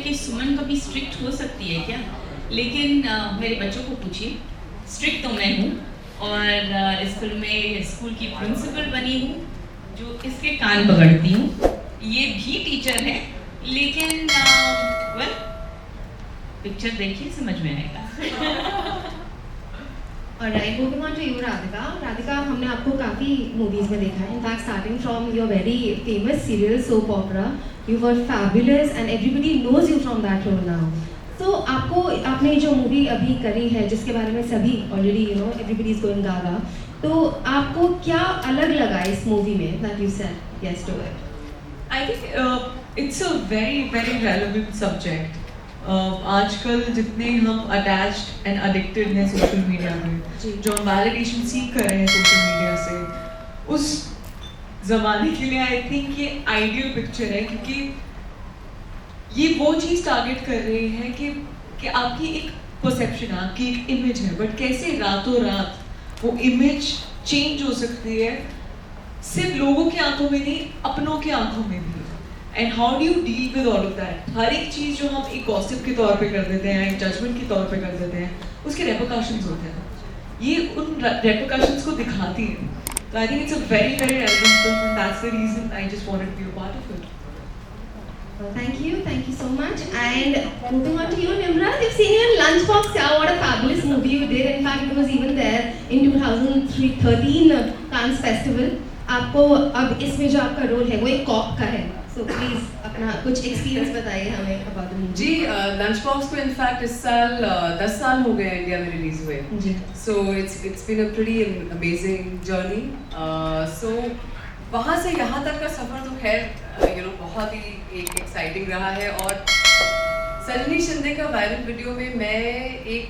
कि सुमन कभी स्ट्रिक्ट हो सकती है क्या? लेकिन मेरे बच्चों को पूछिए, स्ट्रिक्ट तो मैं हूँ और इस फिल्म में स्कूल की प्रिंसिपल बनी हूँ जो इसके कान पकड़ती हूँ। ये भी टीचर है, लेकिन वेल पिक्चर देखिए समझ में आएगा। Alright, moving on to you, Radhika. Radhika, हमने आपको काफ़ी मूवीज़ में देखा है. In fact, starting from your very famous serial soap opera, you were fabulous and everybody knows you from that role now. So आपने जो मूवी अभी करी है, जिसके बारे में सभी already everybody is going gaga. तो आपको क्या अलग लगा इस मूवी में that you said yes to it? I think it's a very very relevant subject. आजकल जितने हम अटैच्ड एंड एडिक्टेड हैं सोशल मीडिया में, जो हम वैलिडेशन सीख कर रहे हैं सोशल मीडिया से, उस ज़माने के लिए आई थिंक ये आइडियल पिक्चर है, क्योंकि ये वो चीज़ टारगेट कर रही है कि आपकी एक परसेप्शन है, आपकी एक इमेज है, बट कैसे रातों रात वो इमेज चेंज हो सकती है, सिर्फ लोगों की आंखों में नहीं, अपनों की आंखों में भी. And how do you deal with all of that? हर एक चीज़ जो हम एक गॉसिप के तौर पे कर देते हैं, एक जजमेंट के तौर पे कर देते हैं, उसके रेपरकशंस होते हैं. ये उन रेपरकशंस को दिखाती है. तो I think it's a very very relevant film and that's the reason I just wanted to be a part of it. Thank you so much. And moving on to you, Nimrod, we've seen you in Lunchbox. Yeah, what a fabulous movie you did. In fact, it was even there in 2013 Cannes Festival. आपको अब इसमें जो आपका role है वो एक corp का है. So please अपना कुछ एक्सपीरियंस बताइए हमें about the movie. जी, लंचबॉक्स को इनफैक्ट इस साल 10 साल हो गए इंडिया में रिलीज हुए. जी. So it's been a pretty amazing journey. So वहाँ से यहाँ तक का सफर तो खैर बहुत ही एक एक्साइटिंग रहा है. और सजनी शिंदे का वायरल वीडियो में मैं एक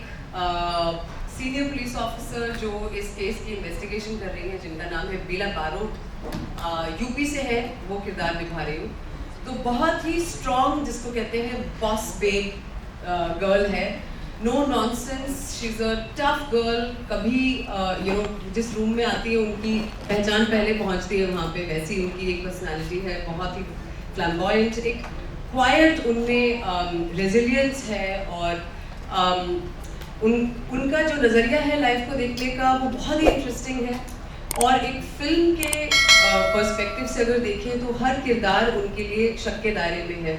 सीनियर पुलिस ऑफिसर जो इस केस की इन्वेस्टिगेशन कर रही है, जिनका नाम है बीला बारोट, यूपी से है, वो किरदार निभा रही हूँ. तो बहुत ही स्ट्रॉन्ग, जिसको कहते हैं बॉस बेब गर्ल है. No nonsense, she is a tough girl. कभी जिस रूम में आती है उनकी पहचान पहले पहुँचती है वहाँ पे, वैसी उनकी एक पर्सनैलिटी है. बहुत ही फ्लैम्बॉयंट, एक क्वाइट उनमें रेजिलियंस है. और उनका जो नज़रिया है लाइफ को देखने का वो बहुत ही इंटरेस्टिंग है. और एक फिल्म के पर्सपेक्टिव से अगर देखें तो हर किरदार उनके लिए शक के दायरे में है,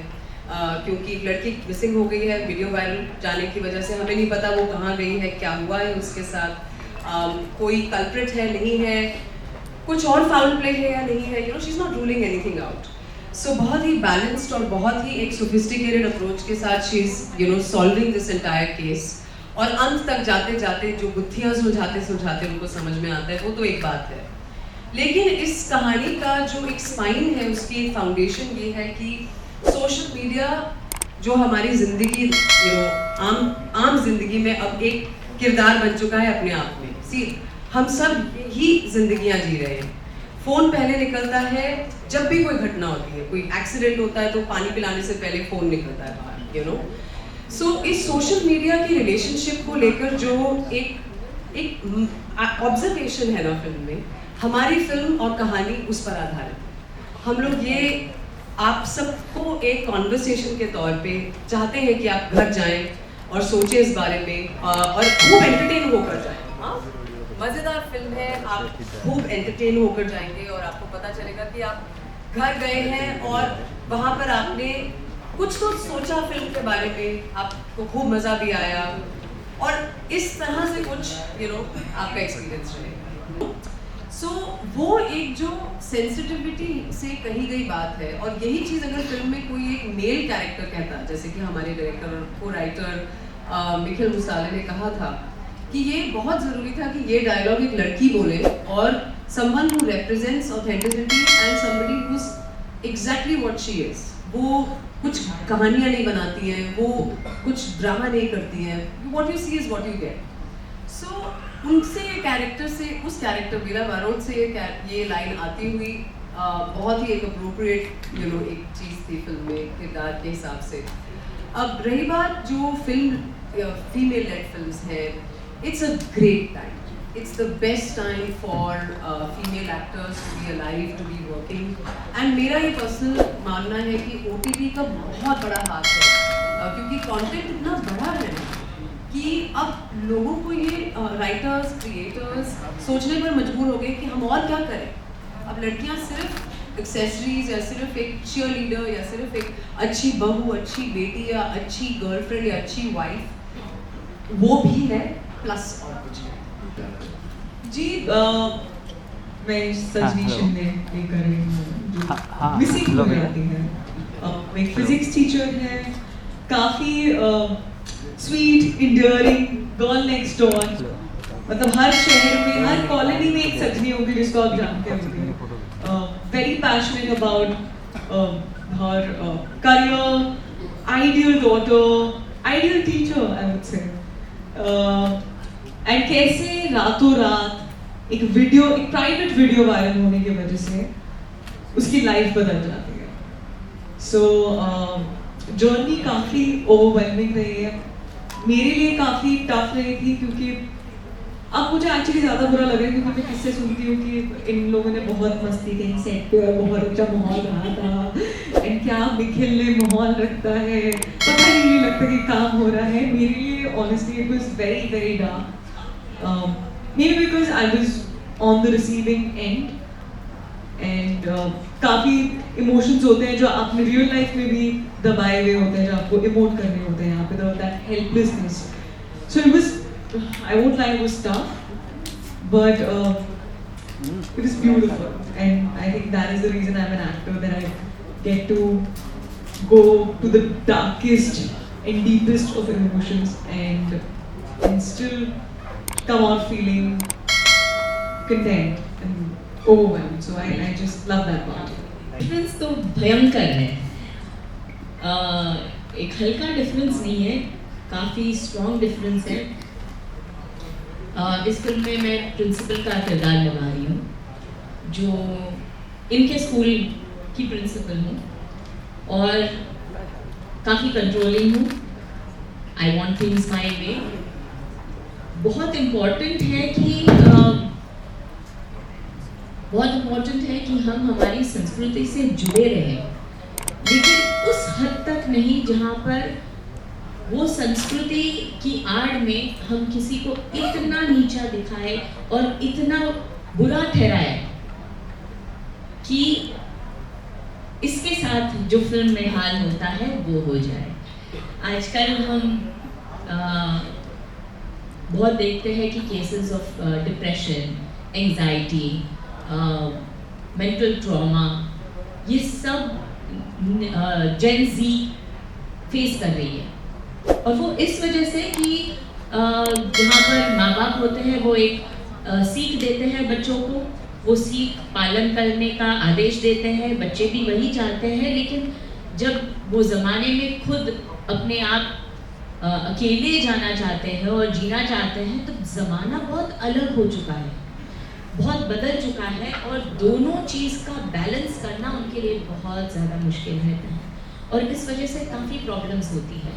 क्योंकि एक लड़की मिसिंग हो गई है वीडियो वायरल जाने की वजह से. हमें नहीं पता वो कहाँ गई है, क्या हुआ है उसके साथ, कोई कल्प्रिट है नहीं है, कुछ और फाउल प्ले है या नहीं है. She is not ruling anything out. So बहुत ही बैलेंस्ड और बहुत ही एक सोफिस्टिकेटेड अप्रोच के साथ she is solving this entire case. और अंत तक जाते जाते जो गुत्थियाँ सुलझाते उनको समझ में आता है, वो तो एक बात है. लेकिन इस कहानी का जो एक स्पाइन है, उसकी फाउंडेशन ये है कि सोशल मीडिया जो हमारी ज़िंदगी आम जिंदगी में अब एक किरदार बन चुका है अपने आप में. हम सब ही जिंदगियाँ जी रहे हैं. फ़ोन पहले निकलता है जब भी कोई घटना होती है, कोई एक्सीडेंट होता है तो पानी पिलाने से पहले फ़ोन निकलता है बाहर. सो इस सोशल मीडिया की रिलेशनशिप को लेकर जो एक ऑब्जर्वेशन है ना फिल्म में, हमारी फिल्म और कहानी उस पर आधारित है. हम लोग ये आप सबको एक कॉन्वर्सेशन के तौर पे चाहते हैं कि आप घर जाएं और सोचें इस बारे में और खूब एंटरटेन होकर जाएं. हाँ, मज़ेदार फिल्म है, आप खूब एंटरटेन होकर जाएंगे और आपको पता चलेगा कि आप घर गए हैं और वहाँ पर आपने कुछ तो सोचा फिल्म के बारे में, आपको खूब मज़ा भी आया और इस तरह से कुछ आपका एक्सपीरियंस रहेगा. सो वो एक जो सेंसिटिविटी से कही गई बात है, और यही चीज़ अगर फिल्म में कोई एक मेल कैरेक्टर कहता, जैसे कि हमारे डायरेक्टर और को राइटर मिखिल मुसाले ने कहा था कि ये बहुत ज़रूरी था कि ये डायलॉग एक लड़की बोले, और someone who represents authenticity and somebody who is exactly what she is. वो कुछ कहानियाँ नहीं बनाती हैं, वो कुछ ड्रामा नहीं करती हैं. What you see is what you get. So उनसे ये कैरेक्टर से, उस कैरेक्टर बीला बारोट से ये लाइन आती हुई बहुत ही एक अप्रोप्रिएट एक चीज़ थी फिल्म में किरदार के हिसाब से. अब रही बात जो फिल्म फीमेल लेड फिल्म्स है, it's a great time. It's the best time for female actors to be alive, to be working. And मेरा ये पर्सनल मानना है कि OTT का बहुत बड़ा हाथ है क्योंकि कंटेंट इतना बड़ा है ना कि अब लोगों को ये राइटर्स क्रिएटर्स सोचने पर मजबूर हो गए कि हम और क्या करें। अब लड़कियां सिर्फ एक्सेसरीज या सिर्फ एक चीयर लीडर या सिर्फ एक अच्छी बहू, अच्छी बेटी या अच्छी गर्लफ्रेंड या अच्छी वाइफ, वो भी है प्लस और कुछ है। जी मैं सजनी शिंदे ये कर रही हूँ हाँ, जो मिसिंग हो लग रहा है। जाती है। मैं एक फिजिक्स टीचर है, काफ़ी sweet endearing girl next door, मतलब हर शहर में हर कॉलोनी में एक सजनी होगी जिसको आप जानते होंगे। Very passionate about her career, ideal daughter, ideal teacher I would say. And कैसे रातों रात एक प्राइवेट वीडियो वायरल होने की वजह से उसकी लाइफ बदल जाती है। सो जर्नी काफ़ी ओवरवेलमिंग रही है, मेरे लिए काफ़ी टफ रही थी, क्योंकि अब मुझे एक्चुअली ज़्यादा बुरा लग रहा है क्योंकि मैं किससे सुनती हूँ कि इन लोगों ने बहुत मस्ती कहीं सेट पे और बहुत अच्छा माहौल रहा था, एंड क्या निखिल ने माहौल रखता है, पता ही नहीं लगता कि काम हो रहा है। मेरे लिए honestly it was very very dark, maybe because I was on the receiving end, and काफ़ी इमोशंस होते हैं जो आपने रियल लाइफ में भी दबाए हुए होते हैं, जो आपको इमोट करने होते हैं यहाँ पे, that helplessness. So it was, I won't lie, it was tough, but it was beautiful, and I think that is the reason I'm an actor, that I get to go to the darkest and deepest of emotions and still come out feeling content and overwhelmed. So I just love that part. Difference तो भयंकर है, एक हल्का difference नहीं है, काफ़ी strong difference है। इस फिल्म में मैं प्रिंसिपल का किरदार निभा रही हूँ, जो इनके स्कूल की प्रिंसिपल हूँ और काफ़ी कंट्रोलिंग हूँ। आई वॉन्ट थिंग्स माई वे। बहुत इम्पॉर्टेंट है कि हम हमारी संस्कृति से जुड़े रहें, लेकिन उस हद तक नहीं जहाँ पर वो संस्कृति की आड़ में हम किसी को इतना नीचा दिखाए और इतना बुरा ठहराए कि इसके साथ जो फिल्म में हाल होता है वो हो जाए। आजकल हम बहुत देखते हैं कि cases of depression, anxiety, mental trauma, ये सब जेन ज़ी फेस कर रही है, और वो इस वजह से कि जहाँ पर माँ बाप होते हैं वो एक सीख देते हैं बच्चों को, वो सीख पालन करने का आदेश देते हैं, बच्चे भी वही चाहते हैं, लेकिन जब वो ज़माने में खुद अपने आप अकेले जाना चाहते हैं और जीना चाहते हैं, तो ज़माना बहुत अलग हो चुका है, बहुत बदल चुका है, और दोनों चीज़ का बैलेंस करना उनके लिए बहुत ज़्यादा मुश्किल रहता है, और इस वजह से काफ़ी प्रॉब्लम्स होती है।